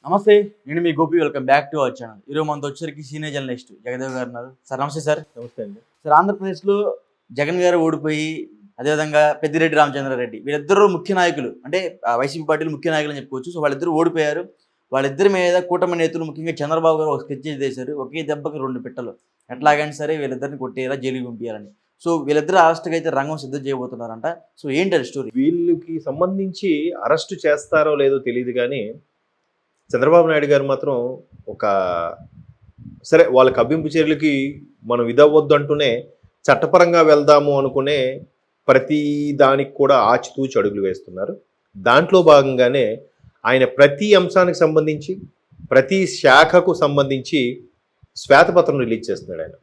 నమస్తే. నేను మీ Gopi. Welcome back to our channel. ఈరోజు మనతో వచ్చేసరికి సీనియర్ జర్నలిస్ట్ జగదేవ్ గారు ఉన్నారు. సార్ నమస్తే సార్. నమస్తే అండి. సార్, ఆంధ్రప్రదేశ్లో జగన్ గారు ఓడిపోయి, అదేవిధంగా పెద్దిరెడ్డి రామచంద్రారెడ్డి వీళ్ళిద్దరూ ముఖ్య నాయకులు, అంటే వైసీపీ పార్టీలు ముఖ్య నాయకులు అని చెప్పుకోవచ్చు. సో వాళ్ళిద్దరూ ఓడిపోయారు. వాళ్ళిద్దరి మీద కూటమి నేతలు, ముఖ్యంగా చంద్రబాబు గారు ఒక స్కెచ్ చేశారు. ఒకే దెబ్బకి రెండు పిట్టలు, ఎట్లాగైనా సరే వీళ్ళిద్దరిని కొట్టేయాలా, జైలుకి పంపించాలని. సో వీళ్ళిద్దరు అరెస్ట్కి అయితే రంగం సిద్ధం చేయబోతున్నారంట. సో ఏంటి అది స్టోరీ? వీళ్ళకి సంబంధించి అరెస్ట్ చేస్తారో లేదో తెలియదు కానీ చంద్రబాబు నాయుడు గారు మాత్రం ఒక సరే వాళ్ళ కవ్వింపు చర్యలకి మనం ఇదవ్వద్దు అంటూనే చట్టపరంగా వెళ్దాము అనుకునే ప్రతి దానికి కూడా ఆచితూచి అడుగులు వేస్తున్నారు. దాంట్లో భాగంగానే ఆయన ప్రతి అంశానికి సంబంధించి, ప్రతి శాఖకు సంబంధించి శ్వేతపత్రం రిలీజ్ చేస్తున్నాడు. ఆయన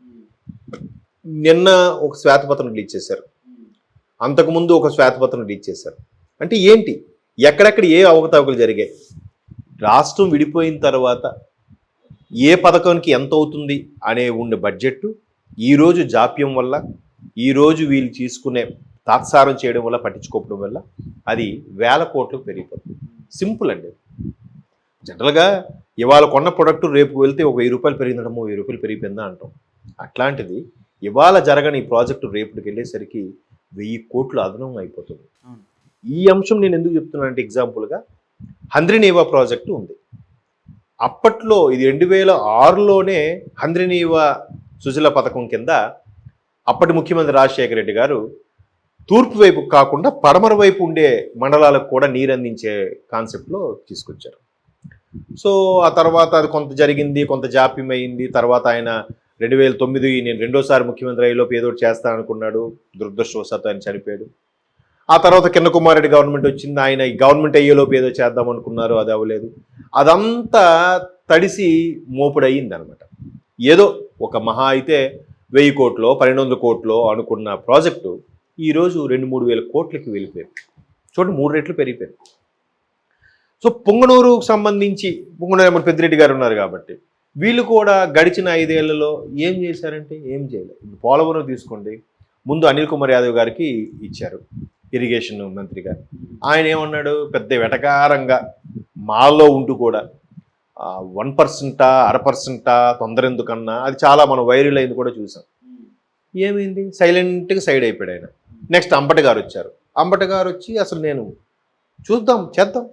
నిన్న ఒక శ్వేతపత్రం రిలీజ్ చేశారు, అంతకుముందు ఒక శ్వేతపత్రం రిలీజ్ చేశారు. అంటే ఏంటి, ఎక్కడెక్కడ ఏ అవకతవకలు జరిగాయి, రాష్ట్రం విడిపోయిన తర్వాత ఏ పథకానికి ఎంత అవుతుంది అనే ఉండే బడ్జెట్ ఈరోజు జాప్యం వల్ల, ఈరోజు వీళ్ళు తీసుకునే తాత్సారం చేయడం వల్ల, పట్టించుకోవడం వల్ల అది వేల కోట్లకు పెరిగిపోతుంది. సింపుల్ అండి. జనరల్గా ఇవాళ కొన్న ప్రొడక్ట్ రేపు వెళ్తే ఒక 1000 రూపాయలు పెరిగిందటమో 1000 రూపాయలు పెరిగిపోయిందా అంటాం. అట్లాంటిది ఇవాళ జరగని ఈ ప్రాజెక్టు రేపటికి వెళ్ళేసరికి 1000 కోట్లు అదనం అయిపోతుంది. ఈ అంశం నేను ఎందుకు చెప్తున్నానంటే, ఎగ్జాంపుల్గా హంద్రీనీవా ప్రాజెక్టు ఉంది. అప్పట్లో ఇది 2006లోనే హంద్రీనీవా సుజల పథకం కింద అప్పటి ముఖ్యమంత్రి రాజశేఖర రెడ్డి గారు తూర్పు వైపు కాకుండా పడమర వైపు ఉండే మండలాలకు కూడా నీరు అందించే కాన్సెప్ట్లో తీసుకొచ్చారు. సో ఆ తర్వాత అది కొంత జరిగింది, కొంత జాప్యం అయింది. తర్వాత ఆయన 2009 నేను రెండోసారి ముఖ్యమంత్రి అయ్యేలోపు ఏదో చేస్తాననుకున్నాడు. దురదృష్టవశాత్తు ఆయన చనిపోయాడు. ఆ తర్వాత కిరణ్ కుమార్ రెడ్డి గవర్నమెంట్ వచ్చింది. ఆయన ఈ గవర్నమెంట్ అయ్యేలోపు ఏదో చేద్దాం అనుకున్నారు, అది అవ్వలేదు. అదంతా తడిసి మోపుడు అయ్యింది అనమాట. ఏదో ఒక మహా అయితే 1000 కోట్లో 1200 కోట్లో అనుకున్న ప్రాజెక్టు ఈరోజు 2-3 వేల కోట్లకి వెళ్ళిపోయింది. చూడండి, 3 రెట్లు పెరిగిపోయింది. సో పొంగనూరుకు సంబంధించి, పొంగనూరు పెద్దిరెడ్డి గారు ఉన్నారు కాబట్టి వీళ్ళు కూడా గడిచిన 5 ఏళ్లలో ఏం చేశారంటే ఏం చేయలేదు. పోలవరం తీసుకోండి, ముందు అనిల్ కుమార్ యాదవ్ గారికి ఇచ్చారు, ఇరిగేషన్ మంత్రి గారు. ఆయన ఏమన్నాడు, పెద్ద వెటకారంగా మాల్లో ఉంటూ కూడా 1% 0.5% తొందర ఎందుకన్నా, అది చాలా మనం వైరల్ అయింది కూడా చూసాం. ఏమైంది, సైలెంట్గా సైడ్ అయిపోయాడు ఆయన. నెక్స్ట్ అంబటి గారు వచ్చారు. అంబటి గారు వచ్చి అసలు నేను చూద్దాం చేద్దాం,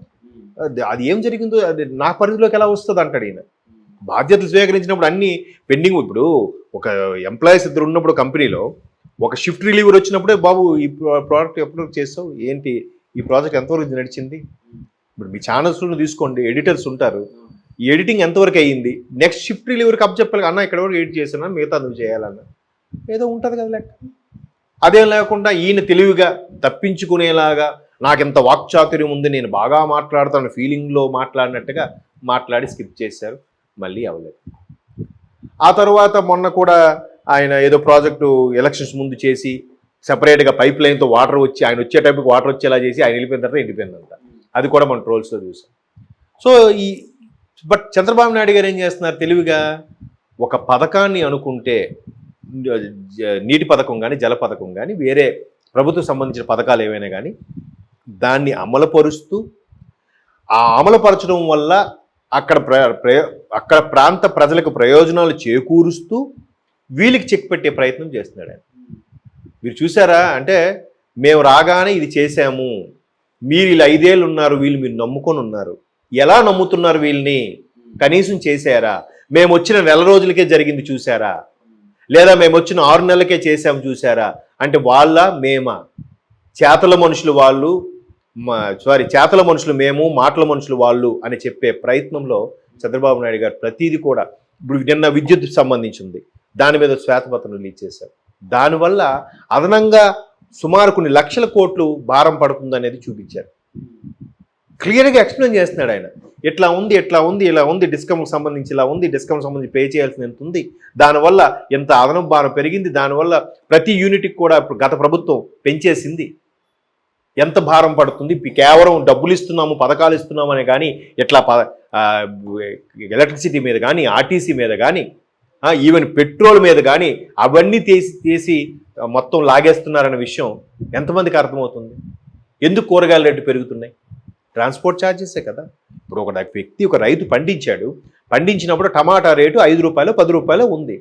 అది ఏం జరిగిందో అది నా పరిధిలోకి ఎలా వస్తుంది అంటాడు ఈయన. బాధ్యతలు స్వీకరించినప్పుడు అన్ని పెండింగ్. ఇప్పుడు ఒక ఎంప్లాయీస్ ఇద్దరు ఉన్నప్పుడు కంపెనీలో ఒక షిఫ్ట్ రిలీవర్ వచ్చినప్పుడే, బాబు ఈ ప్రోడక్ట్ ఎప్పుడు చేస్తావు, ఏంటి ఈ ప్రాజెక్ట్ ఎంతవరకు నడిచింది. ఇప్పుడు మీ ఛానల్స్లో తీసుకోండి, ఎడిటర్స్ ఉంటారు, ఈ ఎడిటింగ్ ఎంతవరకు అయ్యింది, నెక్స్ట్ షిఫ్ట్ రిలీవర్కి అప్ చెప్పాలి, అన్న ఇక్కడ వరకు ఎడిట్ చేస్తున్నా, మిగతా నువ్వు చేయాలన్న ఏదో ఉంటుంది కదా లెక్క. అదేం లేకుండా ఈయన తెలివిగా తప్పించుకునేలాగా, నాకెంత వాక్చాతుర్యం ఉంది, నేను బాగా మాట్లాడుతాను ఫీలింగ్లో మాట్లాడినట్టుగా మాట్లాడి స్కిప్ చేశారు. మళ్ళీ అవ్వలేదు. ఆ తర్వాత మొన్న కూడా ఆయన ఏదో ప్రాజెక్టు ఎలక్షన్స్ ముందు చేసి సెపరేట్గా పైప్ లైన్తో వాటర్ వచ్చి, ఆయన వచ్చే టైంకి వాటర్ వచ్చేలా చేసి ఆయన వెళ్ళిపోయిన తర్వాత ఎండిపోయిందంట. అది కూడా మనం ట్రోల్స్లో చూసాం. సో బట్ చంద్రబాబు నాయుడు గారు ఏం చేస్తున్నారు, తెలివిగా ఒక పథకాన్ని అనుకుంటే, నీటి పథకం కానీ జల పథకం కానీ వేరే ప్రభుత్వం సంబంధించిన పథకాలు ఏవైనా కానీ దాన్ని అమలుపరుస్తూ, ఆ అమలుపరచడం వల్ల అక్కడ ప్రాంత ప్రజలకు ప్రయోజనాలు చేకూరుస్తూ వీళ్ళకి చెక్ పెట్టే ప్రయత్నం చేస్తున్నాడు ఆయన. మీరు చూసారా, అంటే మేము రాగానే ఇది చేశాము, మీరు ఇలా 5 ఏళ్ళు ఉన్నారు, వీళ్ళు మీరు నమ్ముకొని ఉన్నారు, ఎలా నమ్ముతున్నారు వీళ్ళని, కనీసం చేశారా, మేము వచ్చిన 1 రోజులకే జరిగింది చూసారా, లేదా మేము వచ్చిన 6 నెలలకే చేశాము చూసారా అంటే వాళ్ళ మేమా, చేతల మనుషులు వాళ్ళు, చేతల మనుషులు మేము, మాటల మనుషులు వాళ్ళు అని చెప్పే ప్రయత్నంలో చంద్రబాబు నాయుడు గారు ప్రతిదీ కూడా. ఇప్పుడు నిన్న విద్యుత్ సంబంధించింది, దాని మీద శ్వేతపత్రం రిలీజ్ చేశారు. దానివల్ల అదనంగా సుమారు కొన్ని లక్షల కోట్లు భారం పడుతుంది అనేది చూపించారు. క్లియర్గా ఎక్స్ప్లెయిన్ చేస్తున్నాడు ఆయన. ఇట్లా ఉంది, ఇట్లా ఉంది, ఇలా ఉంది, డిస్కమ్కి సంబంధించి ఇలా ఉంది, డిస్కమ్కి సంబంధించి పే చేయాల్సింది ఎంత ఉంది, దానివల్ల ఎంత అదనపు భారం పెరిగింది, దానివల్ల ప్రతి యూనిట్కి కూడా ఇప్పుడు గత ప్రభుత్వం పెంచేసింది, ఎంత భారం పడుతుంది, కేవలం డబ్బులు ఇస్తున్నాము, పథకాలు ఇస్తున్నాము అనే కానీ ఇట్లా ఎలక్ట్రిసిటీ మీద కానీ, ఆర్టీసీ మీద కానీ, ఈవెన్ పెట్రోల్ మీద కానీ అవన్నీ తీసి మొత్తం లాగేస్తున్నారనే విషయం ఎంతమందికి అర్థమవుతుంది. ఎందుకు కూరగాయల రేట్లు పెరుగుతున్నాయి, ట్రాన్స్పోర్ట్ ఛార్జెసే కదా. ఇప్పుడు ఒక వ్యక్తి ఒక రైతు పండించినప్పుడు టమాటా రేటు 5 రూపాయలు 10 రూపాయలు ఉంది.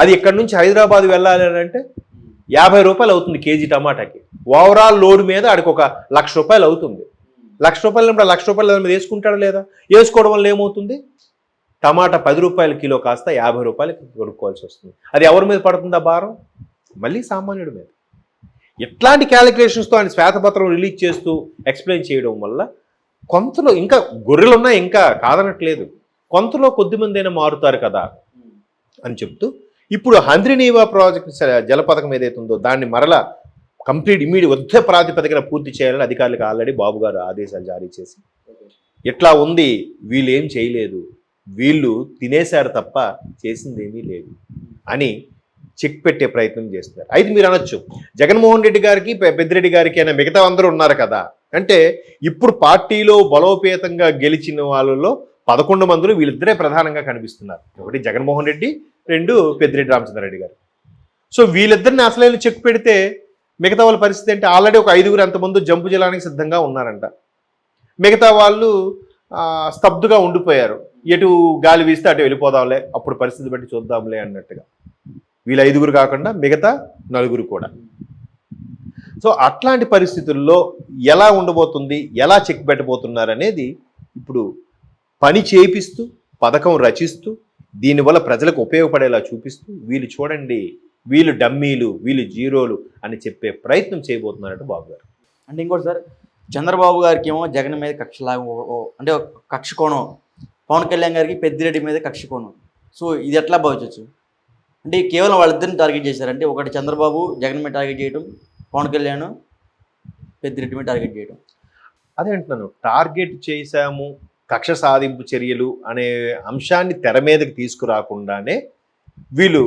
అది ఇక్కడ నుంచి హైదరాబాద్ వెళ్ళాలి అంటే 50 రూపాయలు అవుతుంది కేజీ టమాటాకి. ఓవరాల్ లోడ్ మీద ఆడికి ఒక 1,00,000 రూపాయలు అవుతుంది. 1,00,000 రూపాయలు అంటే 1,00,000 రూపాయలు దాని మీద వేసుకుంటాడా లేదా? వేసుకోవడం వల్ల ఏమవుతుంది? టమాటా 10 రూపాయల కిలో కాస్త 50 రూపాయలకి కొనుక్కోవాల్సి వస్తుంది. అది ఎవరి మీద పడుతుందా భారం? మళ్ళీ సామాన్యుడి మీద. ఎట్లాంటి క్యాలిక్యులేషన్స్తో ఆయన శ్వేతపత్రం రిలీజ్ చేస్తూ ఎక్స్ప్లెయిన్ చేయడం వల్ల కొంతలో ఇంకా గొర్రెలు ఉన్నాయి, ఇంకా కాదనట్లేదు, కొంతలో కొద్దిమంది అయినా మారుతారు కదా అని చెప్తూ ఇప్పుడు హంద్రినీవా ప్రాజెక్ట్ జల పథకం ఏదైతే ఉందో దాన్ని మరలా కంప్లీట్ యుద్ధ ప్రాతిపదికన పూర్తి చేయాలని అధికారులకు ఆల్రెడీ బాబు గారు ఆదేశాలు జారీ చేసి, ఎట్లా ఉంది వీళ్ళు ఏం చేయలేదు, వీళ్ళు తినేశారు తప్ప చేసింది ఏమీ లేదు అని చెక్ పెట్టే ప్రయత్నం చేస్తున్నారు. అయితే మీరు అనొచ్చు జగన్మోహన్ రెడ్డి గారికి పెద్దిరెడ్డి గారికి అయినా మిగతా అందరూ ఉన్నారు కదా అంటే, ఇప్పుడు పార్టీలో బలోపేతంగా గెలిచిన వాళ్ళలో 11 మందిలో వీళ్ళిద్దరే ప్రధానంగా కనిపిస్తున్నారు. ఒకటి జగన్మోహన్ రెడ్డి, 2 పెద్దిరెడ్డి రామచంద్రారెడ్డి గారు. సో వీళ్ళిద్దరిని అసలైన చెక్ పెడితే మిగతా వాళ్ళ పరిస్థితి అంటే ఆల్రెడీ ఒక 5గురు అంతమంది జంపు జలానికి సిద్ధంగా ఉన్నారంట. మిగతా వాళ్ళు స్తబ్దుగా ఉండిపోయారు. ఎటు గాలి వీస్తే అటు వెళ్ళిపోదాంలే, అప్పుడు పరిస్థితి బట్టి చూద్దాంలే అన్నట్టుగా. వీళ్ళ 5గురు కాకుండా మిగతా 4గురు కూడా. సో అట్లాంటి పరిస్థితుల్లో ఎలా ఉండబోతుంది, ఎలా చెక్ పెట్టబోతున్నారు అనేది ఇప్పుడు పని చేపిస్తూ పథకం రచిస్తూ దీనివల్ల ప్రజలకు ఉపయోగపడేలా చూపిస్తూ వీళ్ళు చూడండి వీళ్ళు డమ్మీలు వీళ్ళు జీరోలు అని చెప్పే ప్రయత్నం చేయబోతున్నారంటే బాబు గారు. అంటే ఇంకోటి సార్, చంద్రబాబు గారికి ఏమో జగన్ మీద కక్షలాగా అంటే ఒక కక్ష కోణం, పవన్ కళ్యాణ్ గారికి పెద్దిరెడ్డి మీద కక్ష కోణం. సో ఇది ఎట్లా భావించవచ్చు? అంటే కేవలం వాళ్ళిద్దరిని టార్గెట్ చేశారంటే, ఒకటి చంద్రబాబు జగన్ మీద టార్గెట్ చేయడం, పవన్ కళ్యాణ్ పెద్దిరెడ్డి మీద టార్గెట్ చేయడం. అదే అంటున్నాను, టార్గెట్ చేశాము కక్ష సాధింపు చర్యలు అనే అంశాన్ని తెర మీదకి తీసుకురాకుండానే వీళ్ళు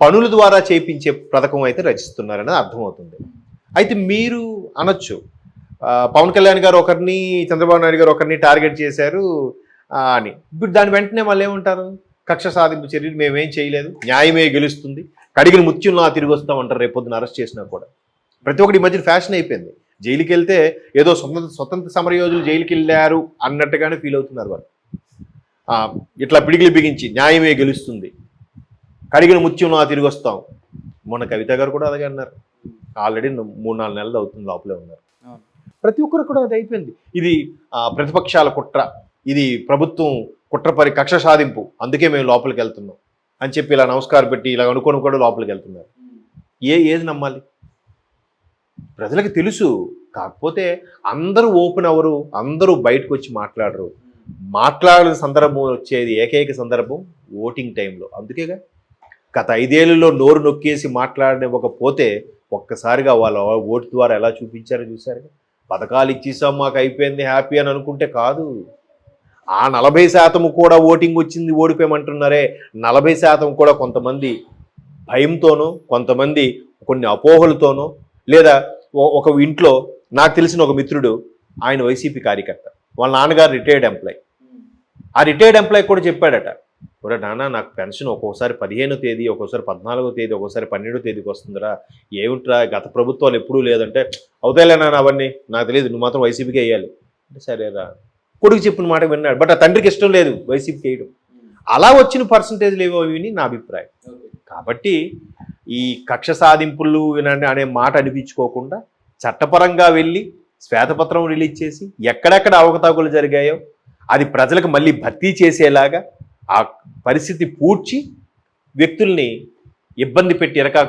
పనుల ద్వారా చేయించే పథకం అయితే రచిస్తున్నారని అర్థమవుతుంది. అయితే మీరు అనొచ్చు పవన్ కళ్యాణ్ గారు ఒకరిని చంద్రబాబు నాయుడు గారు ఒకరిని టార్గెట్ చేశారు అని. ఇప్పుడు దాని వెంటనే వాళ్ళు ఏమంటారు, కక్ష సాధింపు చర్యలు మేమేం చేయలేదు, న్యాయమే గెలుస్తుంది, కడిగిన ముత్యంలా తిరిగి వస్తామంటారు రేపొద్దున అరెస్ట్ చేసినా కూడా. ప్రతి ఒక్కటి ఈ మధ్యన ఫ్యాషన్ అయిపోయింది. జైలుకి వెళ్తే ఏదో స్వతంత్ర సమరయోధులు జైలుకి వెళ్ళారు అన్నట్టుగానే ఫీల్ అవుతున్నారు వాళ్ళు. ఇట్లా పిడిగిలి బిగించి న్యాయమే గెలుస్తుంది, కడిగిన ముత్యంలా తిరిగి వస్తాం. మొన్న కవిత గారు కూడా అలాగే అన్నారు. ఆల్రెడీ 3-4 నెలలు అవుతుంది, లోపలే ఉన్నారు. ప్రతి ఒక్కరు కూడా అది అయిపోయింది. ఇది ప్రతిపక్షాల కుట్ర, ఇది ప్రభుత్వం కుట్రపరి కక్ష సాధింపు, అందుకే మేము లోపలికి వెళ్తున్నాం అని చెప్పి ఇలా నమస్కారం పెట్టి ఇలా అనుకొని కూడా లోపలికి వెళ్తున్నారు. ఏది నమ్మాలి? ప్రజలకు తెలుసు. కాకపోతే అందరూ ఓపెన్ అవ్వరు, అందరూ బయటకు వచ్చి మాట్లాడరు. మాట్లాడిన సందర్భం వచ్చేది ఏకైక సందర్భం ఓటింగ్ టైంలో. అందుకేగా గత 5 ఏళ్లలో నోరు నొక్కేసి మాట్లాడనివ్వకపోతే ఒక్కసారిగా వాళ్ళ ఓటు ద్వారా ఎలా చూపించారో చూసారు. పథకాలు ఇచ్చేసాం మాకు అయిపోయింది హ్యాపీ అని అనుకుంటే కాదు. ఆ 40% కూడా ఓటింగ్ వచ్చింది ఓడిపోయామంటున్నారే, 40% కూడా కొంతమంది భయంతోనో, కొంతమంది కొన్ని అపోహలతోనో, లేదా ఒక ఇంట్లో నాకు తెలిసిన ఒక మిత్రుడు, ఆయన వైసీపీ కార్యకర్త, వాళ్ళ నాన్నగారు రిటైర్డ్ ఎంప్లాయ్. ఆ రిటైర్డ్ ఎంప్లాయ్ కూడా చెప్పాడట, ఒరే నాన్న నాకు పెన్షన్ ఒక్కోసారి 15వ తేదీ, ఒక్కోసారి 14వ తేదీ, ఒక్కోసారి 12వ తేదీకి వస్తుందిరా, ఏమిట్రా గత ప్రభుత్వాలు ఎప్పుడూ లేదంటే, అవుతాయిలే నాన్న అవన్నీ నాకు తెలియదు, నువ్వు మాత్రం వైసీపీకి వేయాలి అంటే, సరేరా. కొడుకు చెప్పిన మాట విన్నాడు, బట్ ఆ తండ్రికి ఇష్టం లేదు వైసీపీకి వేయడం. అలా వచ్చిన పర్సంటేజ్లు ఏవో విని నా అభిప్రాయం. కాబట్టి ఈ కక్ష సాధింపులు అనే మాట అనిపించుకోకుండా చట్టపరంగా వెళ్ళి శ్వేతపత్రం రిలీజ్ చేసి ఎక్కడెక్కడ అవకతవకలు జరిగాయో అది ప్రజలకు మళ్ళీ భర్తీ చేసేలాగా ఆ పరిస్థితి పూడ్చి వ్యక్తుల్ని ఇబ్బంది పెట్టి